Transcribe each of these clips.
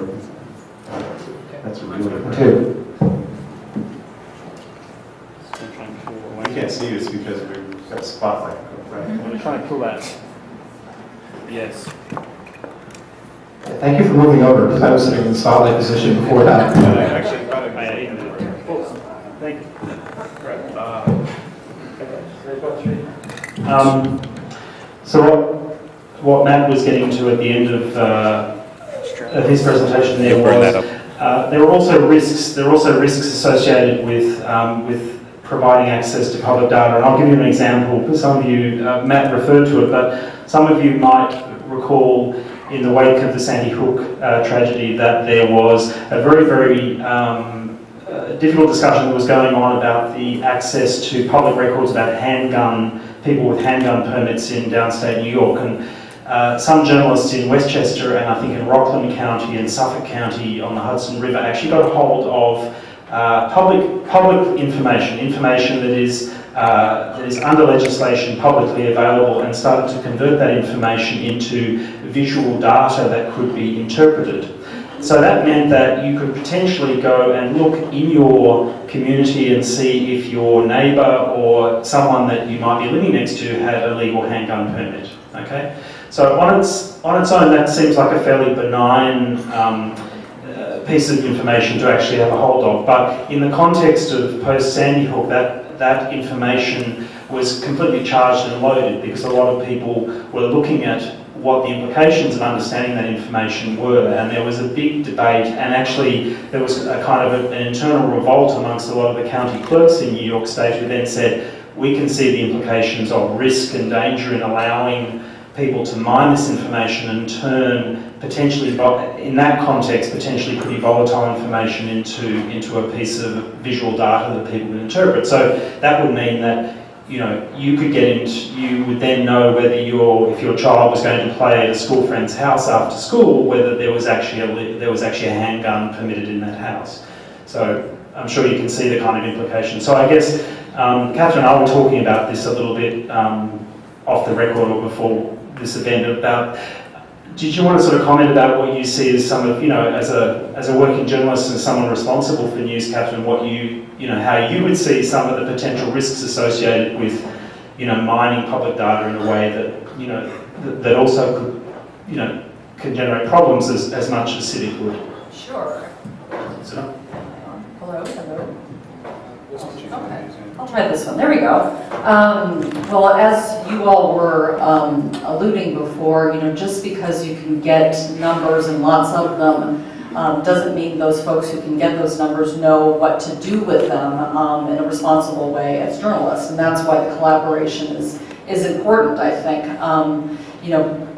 working. That's a really good. Two. You can't see this because we've got a spotlight, right? I'm going to try and pull that. Yes. Thank you for moving over, because I was sitting in the spotlight position before that. Actually, Thank you. So what Matt was getting to at the end of his presentation there was there are also risks. There are also risks associated with providing access to public data, and I'll give you an example. Some of you, Matt referred to it, but some of you might recall in the wake of the Sandy Hook tragedy that there was a very, very difficult discussion that was going on about the access to public records about people with handgun permits in downstate New York. And some journalists in Westchester and I think in Rockland County and Suffolk County on the Hudson River actually got a hold of public information that is under legislation publicly available, and started to convert that information into visual data that could be interpreted. So that meant that you could potentially go and look in your community and see if your neighbour or someone that you might be living next to had a legal handgun permit. Okay, so on its own, that seems like a fairly benign piece of information to actually have a hold of, but in the context of post-Sandy Hook, that information was completely charged and loaded, because a lot of people were looking at what the implications of understanding that information were, and there was a big debate, and actually there was a kind of an internal revolt amongst a lot of the county clerks in New York State, who then said, we can see the implications of risk and danger in allowing people to mine this information and turn potentially, in that context, potentially pretty volatile information into a piece of visual data that people can interpret. So that would mean that you would then know whether if your child was going to play at a school friend's house after school, whether there was actually a handgun permitted in that house. So I'm sure you can see the kind of implications. So I guess Catherine and I were talking about this a little bit off the record or before this event about. Did you want to sort of comment about what you see as some of, as a working journalist and someone responsible for news, Catherine, how you would see some of the potential risks associated with, mining public data in a way that, that also could, can generate problems as much as civic would? Sure. So, Hello. Okay. I'll try this one. There we go. Well, as you all were alluding before, just because you can get numbers and lots of them doesn't mean those folks who can get those numbers know what to do with them in a responsible way as journalists, and that's why the collaboration is important, I think.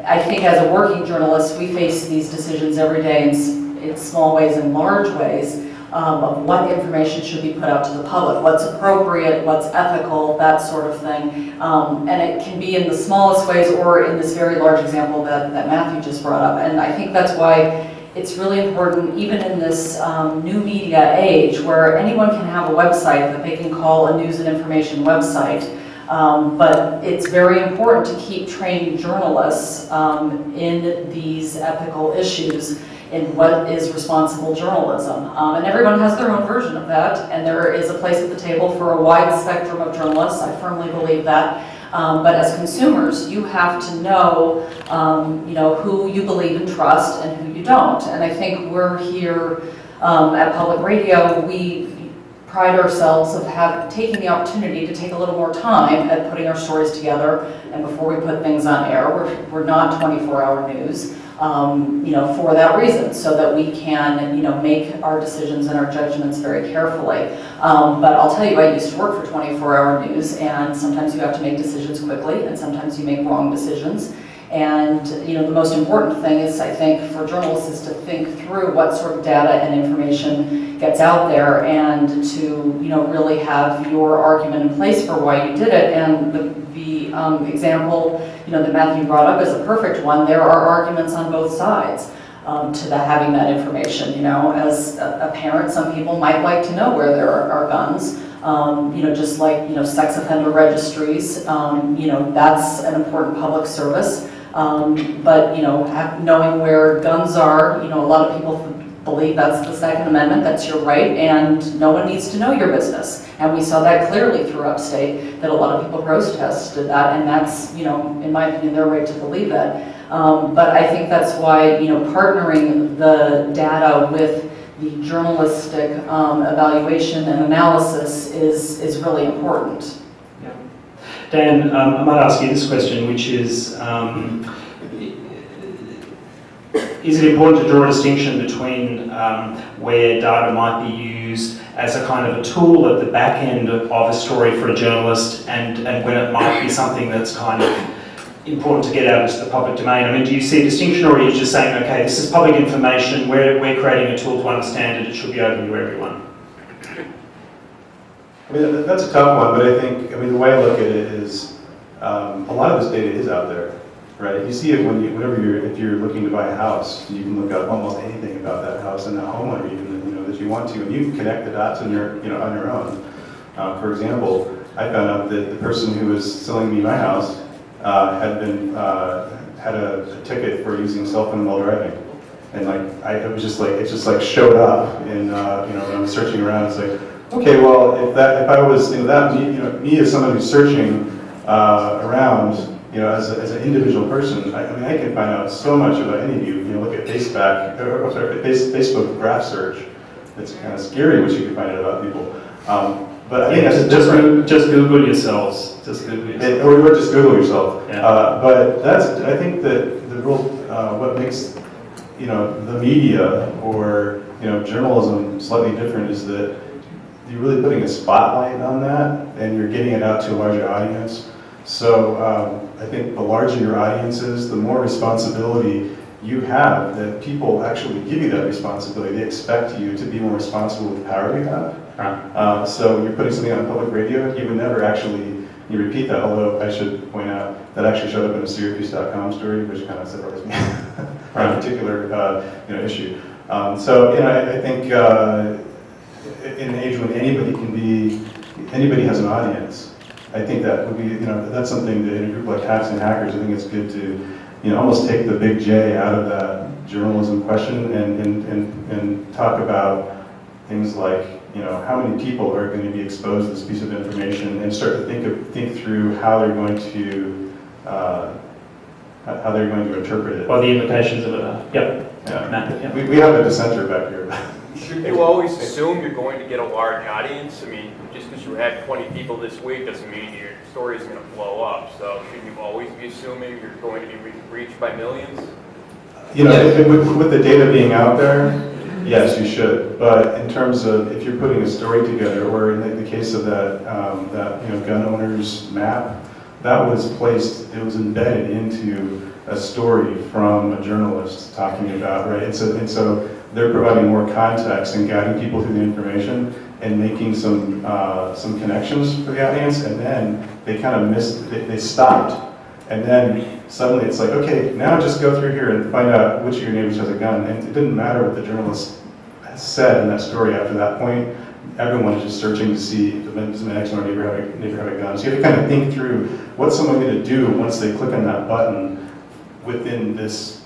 I think as a working journalist, we face these decisions every day in small ways and large ways. Of what information should be put out to the public, what's appropriate, what's ethical, that sort of thing. And it can be in the smallest ways or in this very large example that Matthew just brought up. And I think that's why it's really important, even in this new media age, where anyone can have a website that they can call a news and information website. But it's very important to keep training journalists in these ethical issues, in what is responsible journalism. And everyone has their own version of that, and there is a place at the table for a wide spectrum of journalists. I firmly believe that. But as consumers, you have to know, who you believe and trust and who you don't. And I think we're here at Public Radio, we pride ourselves of taking the opportunity to take a little more time at putting our stories together, and before we put things on air, we're not 24-hour news. For that reason, so that we can, make our decisions and our judgments very carefully. But I'll tell you, I used to work for 24-hour news, and sometimes you have to make decisions quickly, and sometimes you make wrong decisions. And, the most important thing is, I think, for journalists is to think through what sort of data and information gets out there, and to, really have your argument in place for why you did it. And the example, that Matthew brought up is a perfect one. There are arguments on both sides to having that information. As a parent, some people might like to know where there are guns. Just like, sex offender registries, that's an important public service. But, knowing where guns are, a lot of people believe that's the Second Amendment, that's your right, and no one needs to know your business. And we saw that clearly through Upstate, that a lot of people protested that, and that's, in my opinion, their right to believe that. But I think that's why, partnering the data with the journalistic evaluation and analysis is really important. Yeah. Dan, I might ask you this question, which is it important to draw a distinction between where data might be used as a kind of a tool at the back end of a story for a journalist and when it might be something that's kind of important to get out into the public domain? I mean, do you see a distinction, or are you just saying, okay, this is public information, we're creating a tool to understand it, it should be open to everyone? I mean, that's a tough one, but I think, the way I look at it is a lot of this data is out there, right? You see it if you're looking to buy a house, you can look up almost anything about that house and that homeowner even, that you want to, and you can connect the dots on your own. For example, I found out that the person who was selling me my house had a ticket for using a cell phone while driving, and it just showed up, and when I was searching around, it's like, okay, well, if I was me as someone who's searching around, as an individual person, I can find out so much about any of you. Look at Facebook graph search. It's kind of scary what you can find out about people. But I think that's different. Just Google yourselves. Just Google yourself. Or just Google yourself. Yeah. But I think that the real, what makes, the media or, journalism slightly different is that you're really putting a spotlight on that and you're getting it out to a larger audience. So I think the larger your audience is, the more responsibility you have, that people actually give you that responsibility. They expect you to be more responsible with the power you have. Right. So you're putting something on public radio, you would never actually repeat that, although I should point out that actually showed up in a Syracuse.com story, which kind of surprised me on a particular issue. I think in an age when anybody has an audience, I think that would be, that's something that in a group like Hacks and Hackers, I think it's good to, almost take the big J out of that journalism question and talk about things like, how many people are going to be exposed to this piece of information, and start to think through how they're going to interpret it. Well, the implications of it. Yep. Yeah. Matt, yep. We have a dissenter back here. Should you always assume you're going to get a large audience? I mean, just because you had 20 people this week doesn't mean your story is going to blow up. So should you always be assuming you're going to be reached by millions? With the data being out there, yes, you should. But in terms of if you're putting a story together, or in the case of that gun owners map, that was embedded into a story from a journalist talking about, right? And so they're providing more context and guiding people through the information and making some connections for the audience, and then they kind of they stopped. And then suddenly it's like, okay, now just go through here and find out which of your neighbors has a gun. And it didn't matter what the journalist said in that story after that point. Everyone is just searching to see does my next door neighbor have a gun. So you have to kind of think through what's someone going to do once they click on that button within this